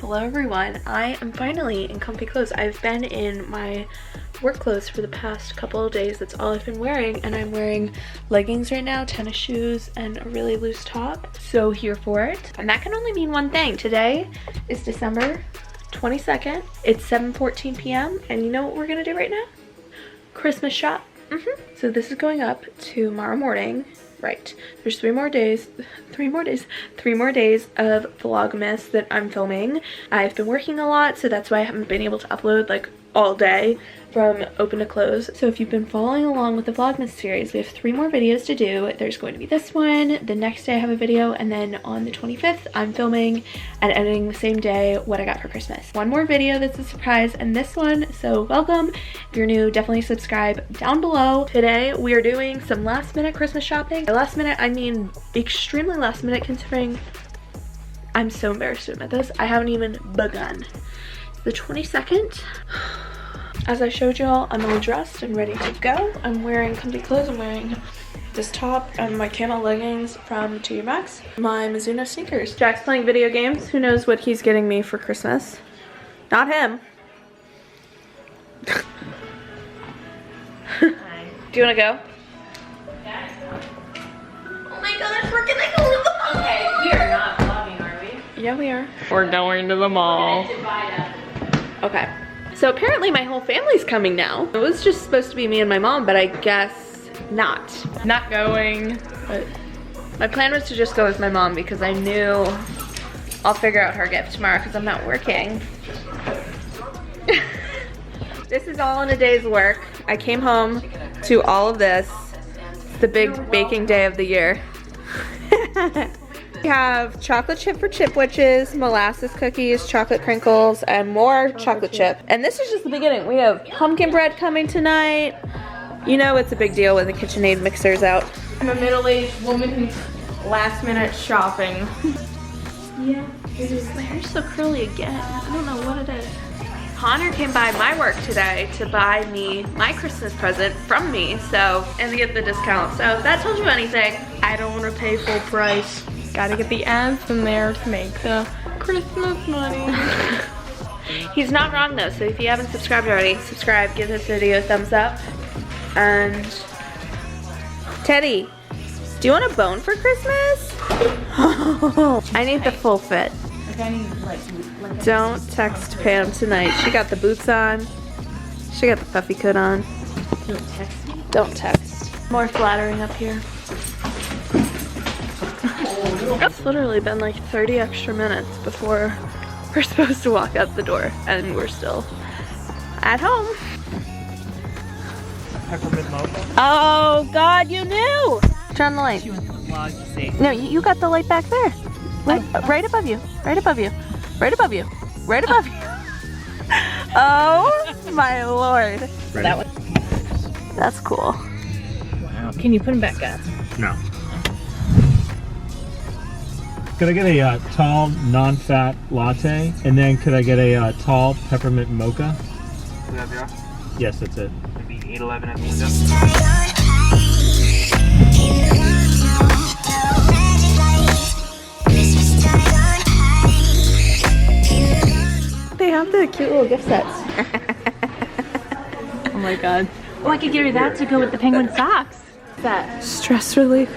Hello everyone, I am finally in comfy clothes. I've been in my work clothes for the past couple of days. That's all I've been wearing, and I'm wearing leggings right now, tennis shoes, and a really loose top. So here for it. And that can only mean one thing. Today is December 22nd. It's 7:14 p.m. and you know what we're gonna do right now? Christmas shop. So this is going up tomorrow morning. Right, there's three more days of Vlogmas that I'm filming. I've been working a lot, so that's why I haven't been able to upload like all day from open to close. So if you've been following along with the Vlogmas series, we have 3 more videos to do. There's going to be this one, the next day I have a video, and then on the 25th I'm filming and editing the same day what I got for Christmas. One more video that's a surprise, and this one, so welcome. If you're new, definitely subscribe down below. Today we are doing some last minute Christmas shopping. By last minute I mean extremely last minute, considering I'm so embarrassed to admit this. I haven't even begun. The 22nd. As I showed y'all, I'm all dressed and ready to go. I'm wearing comfy clothes. I'm wearing this top and my camo leggings from TJ Maxx. My Mizuno sneakers. Jack's playing video games. Who knows what he's getting me for Christmas? Not him. Do you want to go? Yeah. Oh my gosh, we're gonna go to the mall. Okay, we are not vlogging, are we? Yeah, we are. We're going to the mall. Okay. So apparently my whole family's coming now. It was just supposed to be me and my mom, but I guess not. Not going. But my plan was to just go with my mom because I knew I'll figure out her gift tomorrow because I'm not working. This is all in a day's work. I came home to all of this. It's the big baking day of the year. We have chocolate chip for chipwiches, molasses cookies, chocolate crinkles, and more chocolate chip. And this is just the beginning. We have pumpkin bread coming tonight. You know it's a big deal when the KitchenAid mixer's out. I'm a middle-aged woman last minute shopping. Yeah. My hair's so curly again. I don't know what it is. Connor came by my work today to buy me my Christmas present from me, so, and to get the discount. So if that told you anything, I don't want to pay full price. Gotta get the ads in there to make the Christmas money. he's not wrong though, so if you haven't subscribed already, subscribe, give this video a thumbs up. And Teddy, do you want a bone for Christmas? I need the full fit. I need like Don't text Pam tonight. She got the boots on. She got the puffy coat on. don't text me. Don't text. More flattering up here. It's literally been like 30 extra minutes before we're supposed to walk out the door, and we're still at home. Peppermint mocha. Oh God, you knew! Turn on the light. She went to the vlog to say. No, you got the light back there. Right above you. Right above you. Right above you. Right above you. Oh my Lord. That one. That's cool. Wow. Can you put them back up? No. Could I get a tall, non-fat latte? And then could I get a tall peppermint mocha? Yes, that's it. Maybe 811 at the window. They have the cute little gift sets. Oh my god. Oh, I could give you that to go with the penguin socks. That stress relief.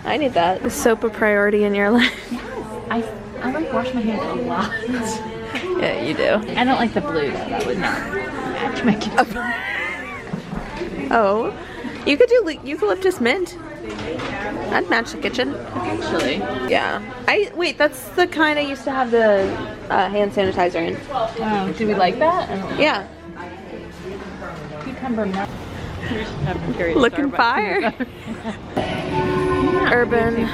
I need that. Is soap a priority in your life? I like wash my hands a lot. Yeah, you do. I don't like the blue though. That would not match my gift. Oh, you could do eucalyptus mint. That'd match the kitchen. Actually. Yeah. Wait, that's the kind I used to have the hand sanitizer in. Oh, do we like that? I don't know. Yeah. Cucumber milk. Looking fire. Urban.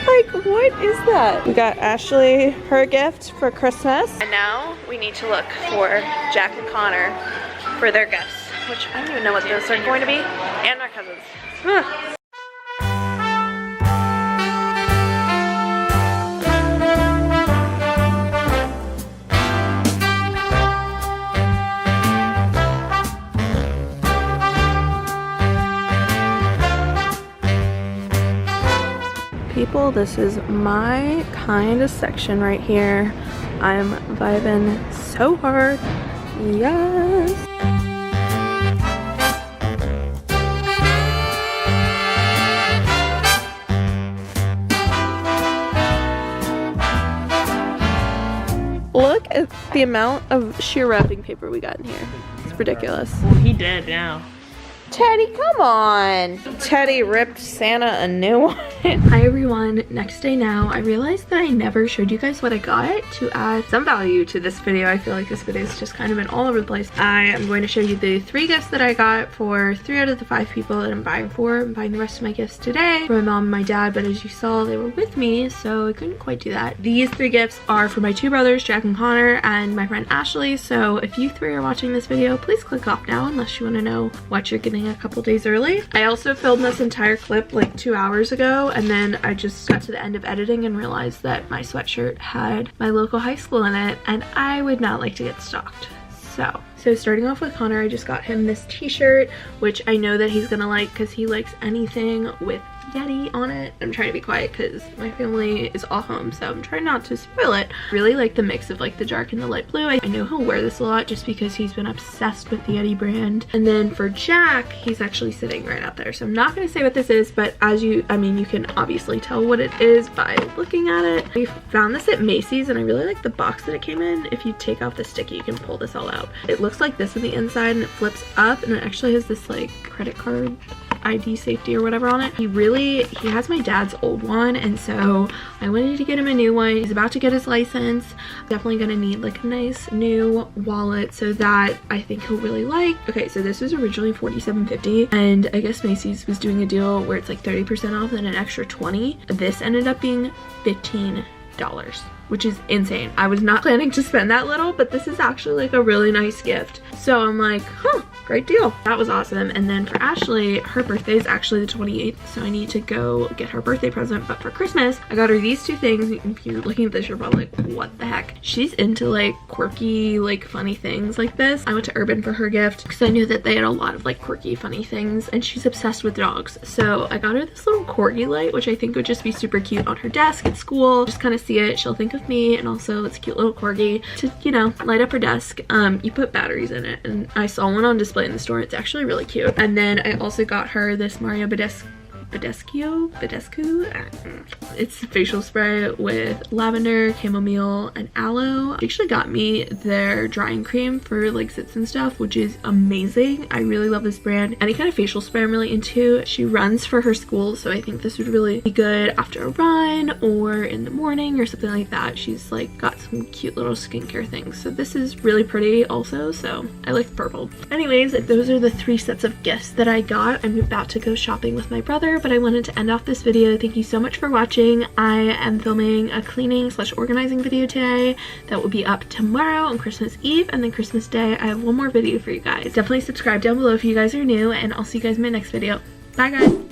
Like, what is that? We got Ashley her gift for Christmas. And now we need to look for Jack and Connor for their gifts, which I don't even know what those are going to be. And my cousins. people, this is my kind of section right here. I'm vibing so hard. Yes. Look at the amount of sheer wrapping paper we got in here. It's ridiculous. Well, he did now. Teddy, come on. Teddy ripped Santa a new one. Hi everyone, next day now. I realized that I never showed you guys what I got to add some value to this video. I feel like this video has just kind of been all over the place. I am going to show you the 3 gifts that I got for 3 out of the 5 people that I'm buying for. I'm buying the rest of my gifts today for my mom and my dad, but as you saw, they were with me, so I couldn't quite do that. These 3 gifts are for my 2 brothers, Jack and Connor, and my friend Ashley. So if you 3 are watching this video, please click off now unless you want to know what you're getting a couple days early. I also filmed this entire clip like 2 hours ago, and then I just got to the end of editing and realized that my sweatshirt had my local high school in it, and I would not like to get stalked. So starting off with Connor, I just got him this t-shirt, which I know that he's gonna like because he likes anything with Yeti on it. I'm trying to be quiet because my family is all home, so I'm trying not to spoil it. Really like the mix of like the dark and the light blue. I know he'll wear this a lot just because he's been obsessed with the Yeti brand. And then for Jack, he's actually sitting right out there, so I'm not going to say what this is, but as you can obviously tell what it is by looking at it. I found this at Macy's and I really like the box that it came in. If you take off the sticky, you can pull this all out. It looks like this on the inside and it flips up, and it actually has this like credit card ID safety or whatever on it. He has my dad's old one, and so I wanted to get him a new one. He's about to get his license. Definitely gonna need like a nice new wallet, so that I think he'll really like. Okay, so this was originally $47.50, and I guess Macy's was doing a deal where it's like 30% off and an extra 20. This ended up being $15, which is insane. I was not planning to spend that little, but this is actually like a really nice gift. So I'm like, huh, great deal. That was awesome. And then for Ashley, her birthday is actually the 28th, so I need to go get her birthday present. But for Christmas, I got her these 2 things. If you're looking at this, you're probably like, what the heck? She's into like quirky, like funny things like this. I went to Urban for her gift because I knew that they had a lot of like quirky, funny things, and she's obsessed with dogs. So I got her this little corgi light, which I think would just be super cute on her desk at school. Just kind of see it. She'll think of me, and also it's a cute little corgi to, you know, light up her desk. You put batteries in it, and I saw one on display in the store. It's actually really cute. And then I also got her this Mario Badescu. It's facial spray with lavender, chamomile, and aloe. She actually got me their drying cream for like sits and stuff, which is amazing. I really love this brand. Any kind of facial spray I'm really into. She runs for her school, so I think this would really be good after a run or in the morning or something like that. She's like got some cute little skincare things. So this is really pretty also, so I like purple. Anyways, those are the 3 sets of gifts that I got. I'm about to go shopping with my brother, but I wanted to end off this video. Thank you so much for watching. I am filming a cleaning / organizing video today that will be up tomorrow on Christmas Eve, and then Christmas Day I have one more video for you guys. Definitely subscribe down below if you guys are new, and I'll see you guys in my next video. Bye guys!